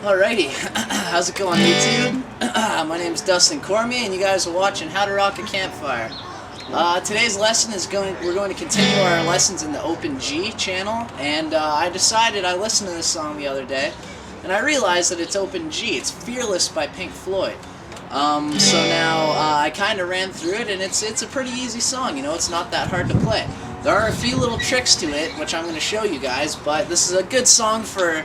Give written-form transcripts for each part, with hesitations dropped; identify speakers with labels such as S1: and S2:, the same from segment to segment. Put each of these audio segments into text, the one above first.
S1: Alrighty, how's it going, YouTube? My name's Dustin Cormier, and you guys are watching How to Rock a Campfire. Today's lesson is we're going to continue our lessons in the Open G channel, and I listened to this song the other day, and I realized that it's Open G. It's Fearless by Pink Floyd. So now I kind of ran through it, and it's a pretty easy song. You know, it's not that hard to play. There are a few little tricks to it, which I'm going to show you guys, but this is a good song for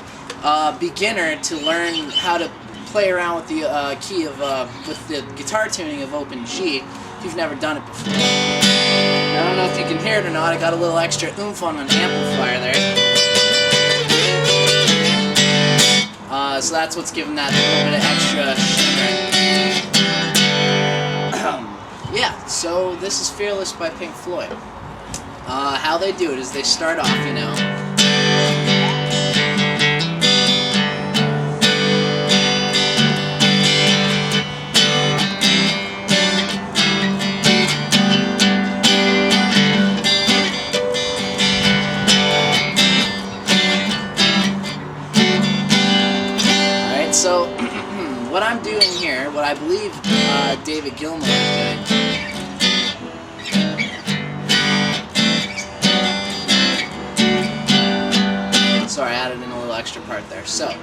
S1: beginner to learn how to play around with the key of with the guitar tuning of Open G if you've never done it before. I don't know if you can hear it or not. I got a little extra oomph on an amplifier there, so that's what's giving that little bit of extra shimmer. Yeah, so this is Fearless by Pink Floyd. How they do it is they start off, you know. So, what I'm doing here, what I believe David Gilmour is doing, sorry, I added in a little extra part there. So,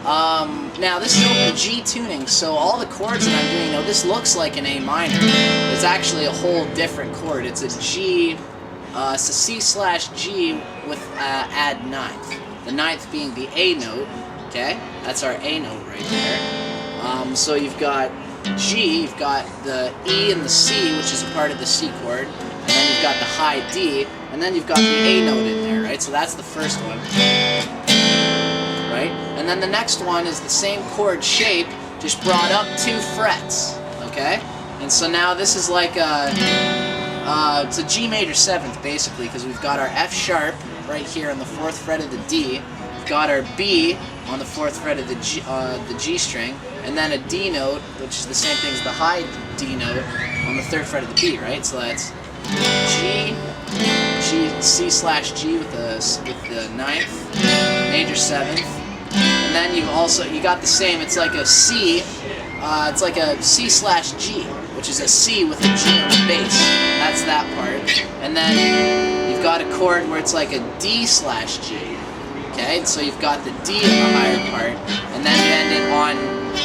S1: now this is Open G tuning, so all the chords that I'm doing, you know, this looks like an A minor. It's actually a whole different chord. It's a G, it's a C/G with add ninth. The ninth being the A note. Okay, that's our A note right there. So you've got G, you've got the E and the C, which is a part of the C chord, and then you've got the high D, and then you've got the A note in there, right? So that's the first one, right? And then the next one is the same chord shape, just brought up 2 frets, okay? And so now this is like it's a G major 7th basically, because we've got our F sharp right here on the 4th fret of the D. Got our B on the 4th fret of the G string, and then a D note, which is the same thing as the high D note on the 3rd fret of the B, right? So that's G, C/G with the 9th, major 7th, and then you got the same. It's like a C, it's like a C/G, which is a C with a G on the bass. That's that part, and then you've got a chord where it's like a D/G. Okay, and so you've got the D in the higher part, and then you end it on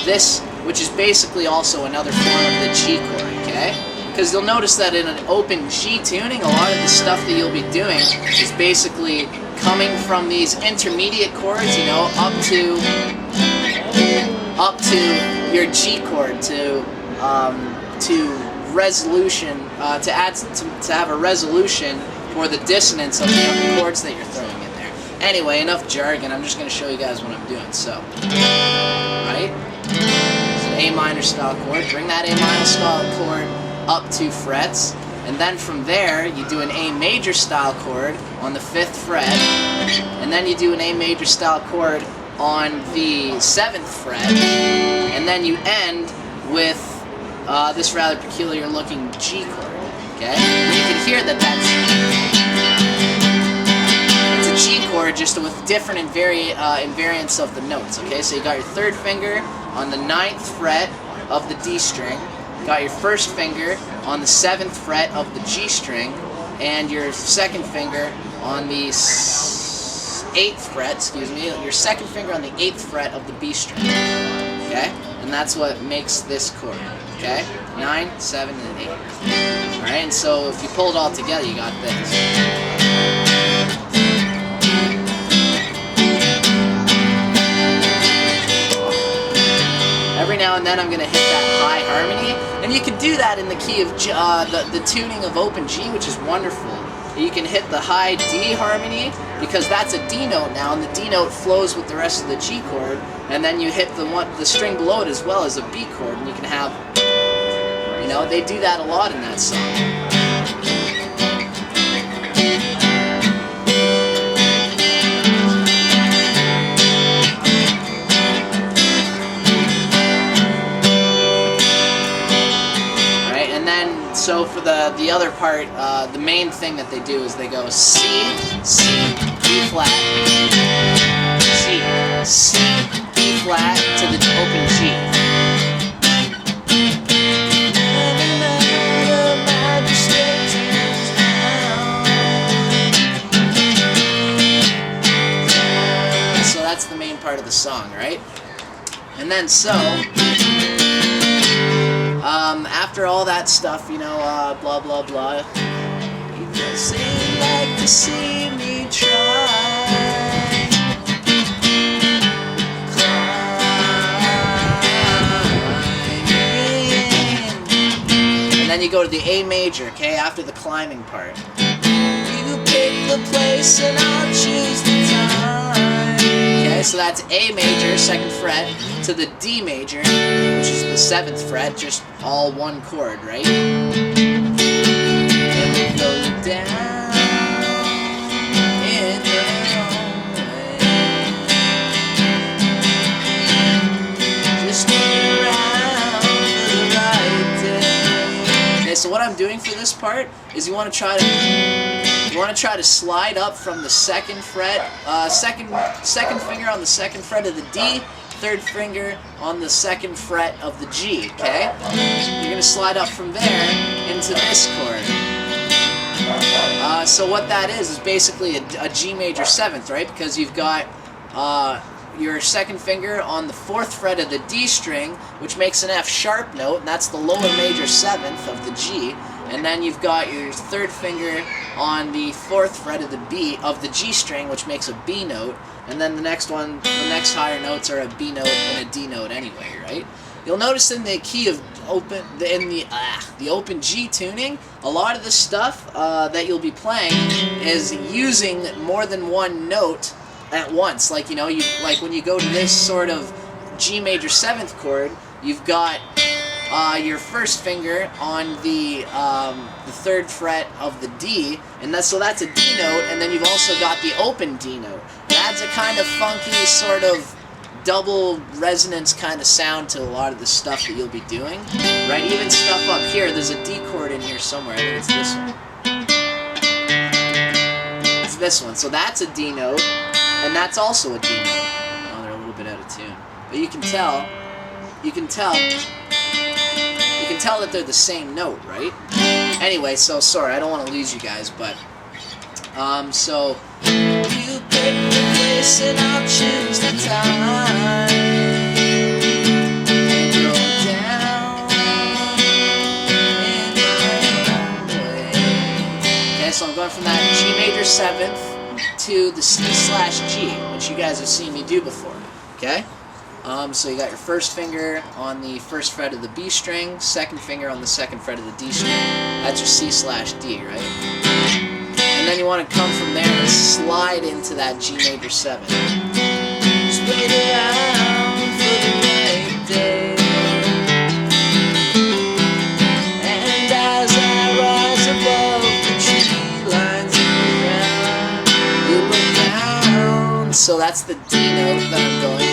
S1: this, which is basically also another form of the G chord, okay? Because you'll notice that in an Open G tuning, a lot of the stuff that you'll be doing is basically coming from these intermediate chords, you know, up to your G chord to resolution, to have a resolution for the dissonance of the other chords that you're throwing in. Anyway, enough jargon. I'm just going to show you guys what I'm doing. So, right? It's an A minor style chord. Bring that A minor style chord up 2 frets. And then from there, you do an A major style chord on the 5th fret. And then you do an A major style chord on the 7th fret. And then you end with this rather peculiar looking G chord. Okay? And you can hear that that's G chord, just with different invariants of the notes. Okay, so you got your 3rd finger on the 9th fret of the D string, you got your 1st finger on the 7th fret of the G string, and your 2nd finger on the 8th fret, excuse me, your 2nd finger on the 8th fret of the B string. Okay, and that's what makes this chord. Okay, 9, 7, and 8. All right, and so if you pull it all together, you got this. Every now and then I'm going to hit that high harmony, and you can do that in the key of the tuning of Open G, which is wonderful. You can hit the high D harmony, because that's a D note now, and the D note flows with the rest of the G chord, and then you hit the string below it as well as a B chord, and you can have, you know, they do that a lot in that song. So for the other part, the main thing that they do is they go C, C, B flat, C, C, B flat to the open G. So that's the main part of the song, right? And then after all that stuff, you know, blah blah blah. People say you'd like to see me try. And then you go to the A major, okay, after the climbing part. You pick the place and I'll choose the time. Okay, so that's A major, 2nd fret, to the D major, which is the 7th fret, just all one chord, right? And we go down in your own way. Just wait around for the right day. Okay, so what I'm doing for this part is you want to try to slide up from the 2nd fret, second finger on the 2nd fret of the D, 3rd finger on the 2nd fret of the G, okay? You're going to slide up from there into this chord. So what that is basically a G major 7th, right? Because you've got your 2nd finger on the 4th fret of the D string, which makes an F sharp note, and that's the lower major 7th of the G. And then you've got your 3rd finger on the 4th fret of the G string, which makes a B note. And then the next higher notes are a B note and a D note anyway, right? You'll notice in the key of the open G tuning, a lot of the stuff that you'll be playing is using more than one note at once. Like, you know, like when you go to this sort of G major 7th chord, you've got your 1st finger on the 3rd fret of the D, and so that's a D note, and then you've also got the open D note. It adds a kind of funky sort of double resonance kind of sound to a lot of the stuff that you'll be doing, right? Even stuff up here, there's a D chord in here somewhere. I think it's this one. It's this one. So that's a D note, and that's also a D note. Oh, they're a little bit out of tune, but you can tell that they're the same note, right? Anyway, so sorry, I don't want to lose you guys, but so you pick the place and I'll choose the time and go down in my own way. Okay, so I'm going from that G major 7th to the C/G, which you guys have seen me do before. Okay. So you got your 1st finger on the 1st fret of the B string, 2nd finger on the 2nd fret of the D string. That's your C/D, right? And then you want to come from there and slide into that G major 7. Just wait around for the right day. And as I rise above the tree lines in the ground, you look down. So that's the D note that I'm going.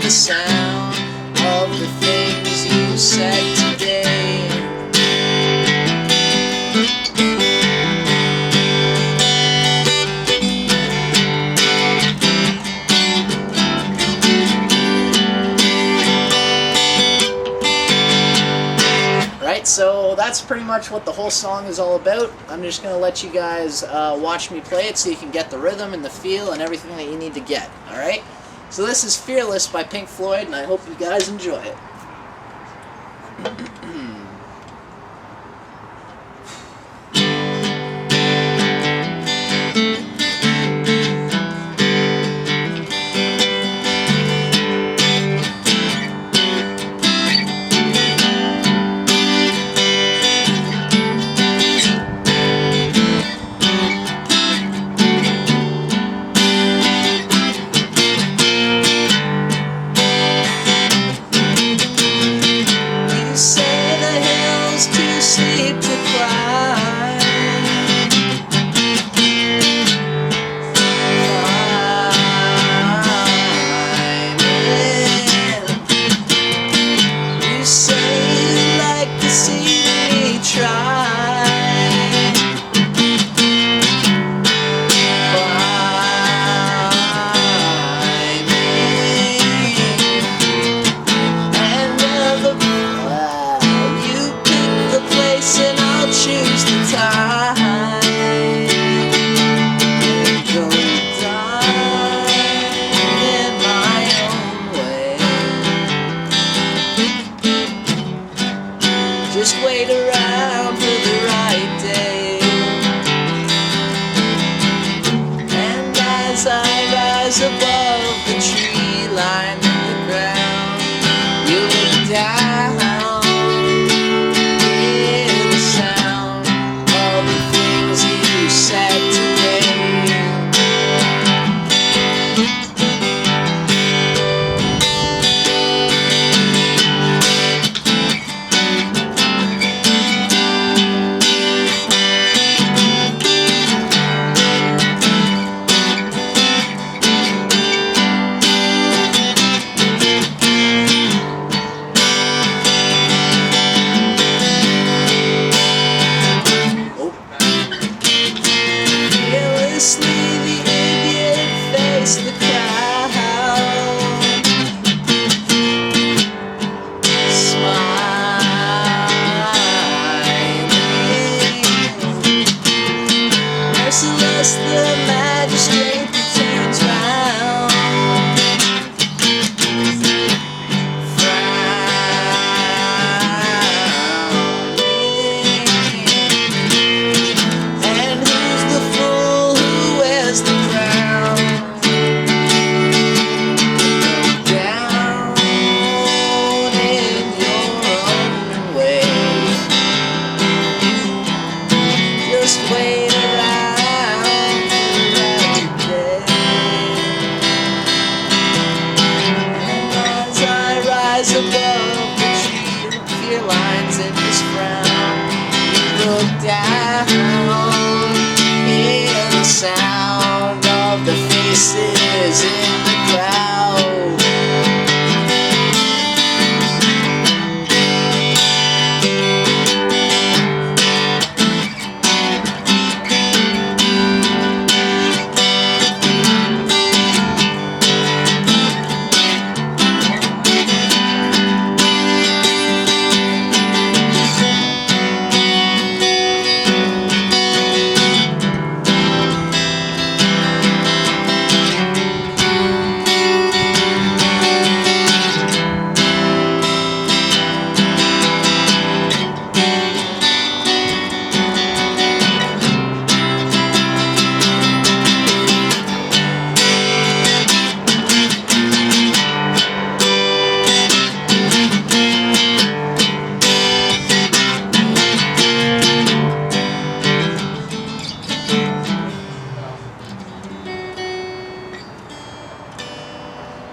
S1: The sound of the things you said today. Right, so that's pretty much what the whole song is all about. I'm just going to let you guys watch me play it so you can get the rhythm and the feel and everything that you need to get, alright? So this is Fearless by Pink Floyd, and I hope you guys enjoy it. Say above the tree line in the ground. You look down in the sound of the things you said today. Fearlessly the idiot faced the crowd, smiling. Merciless the magistrate that turns round, and who's the fool who wears the crown? Down in your own way. Just wait around for every day. And as I rise above the tree, fear lines in this frown. You look down in the sound of the faces in the crowd.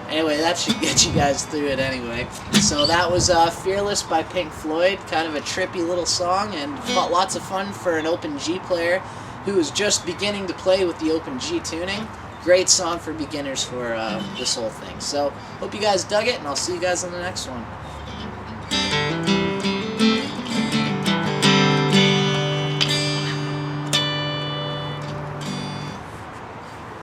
S1: Anyway, that should get you guys through it anyway. So that was Fearless by Pink Floyd, kind of a trippy little song, and lots of fun for an open G player who is just beginning to play with the open G tuning. Great song for beginners for this whole thing. So, hope you guys dug it, and I'll see you guys on the next one.